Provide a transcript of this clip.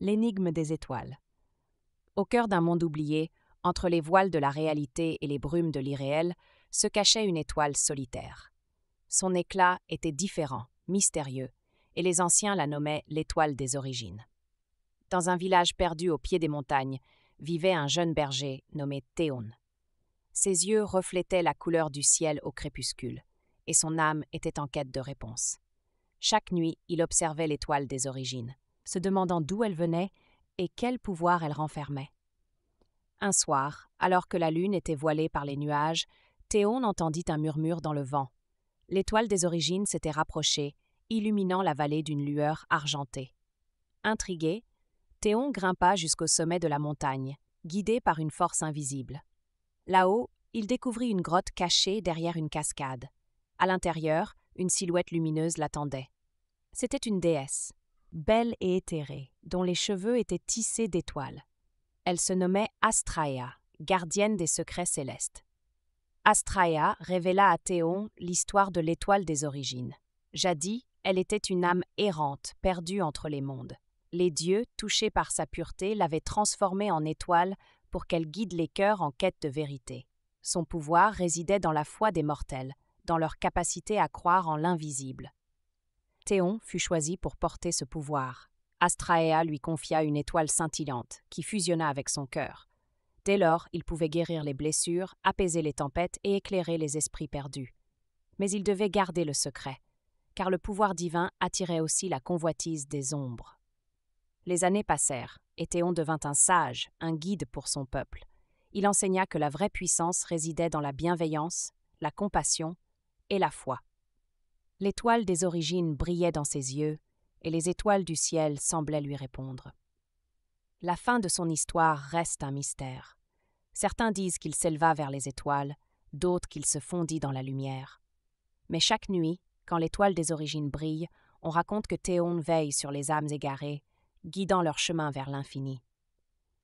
L'énigme des étoiles. Au cœur d'un monde oublié, entre les voiles de la réalité et les brumes de l'irréel, se cachait une étoile solitaire. Son éclat était différent, mystérieux, et les anciens la nommaient l'étoile des origines. Dans un village perdu au pied des montagnes, vivait un jeune berger nommé Théon. Ses yeux reflétaient la couleur du ciel au crépuscule, et son âme était en quête de réponses. Chaque nuit, il observait l'étoile des origines, se demandant d'où elle venait et quel pouvoir elle renfermait. Un soir, alors que la lune était voilée par les nuages, Théon entendit un murmure dans le vent. L'étoile des origines s'était rapprochée, illuminant la vallée d'une lueur argentée. Intrigué, Théon grimpa jusqu'au sommet de la montagne, guidé par une force invisible. Là-haut, il découvrit une grotte cachée derrière une cascade. À l'intérieur, une silhouette lumineuse l'attendait. C'était une déesse, belle et éthérée, dont les cheveux étaient tissés d'étoiles. Elle se nommait Astraea, gardienne des secrets célestes. Astraea révéla à Théon l'histoire de l'étoile des origines. Jadis, elle était une âme errante, perdue entre les mondes. Les dieux, touchés par sa pureté, l'avaient transformée en étoile pour qu'elle guide les cœurs en quête de vérité. Son pouvoir résidait dans la foi des mortels, dans leur capacité à croire en l'invisible. Théon fut choisi pour porter ce pouvoir. Astraea lui confia une étoile scintillante qui fusionna avec son cœur. Dès lors, il pouvait guérir les blessures, apaiser les tempêtes et éclairer les esprits perdus. Mais il devait garder le secret, car le pouvoir divin attirait aussi la convoitise des ombres. Les années passèrent, et Théon devint un sage, un guide pour son peuple. Il enseigna que la vraie puissance résidait dans la bienveillance, la compassion et la foi. L'étoile des origines brillait dans ses yeux, et les étoiles du ciel semblaient lui répondre. La fin de son histoire reste un mystère. Certains disent qu'il s'éleva vers les étoiles, d'autres qu'il se fondit dans la lumière. Mais chaque nuit, quand l'étoile des origines brille, on raconte que Théon veille sur les âmes égarées, guidant leur chemin vers l'infini.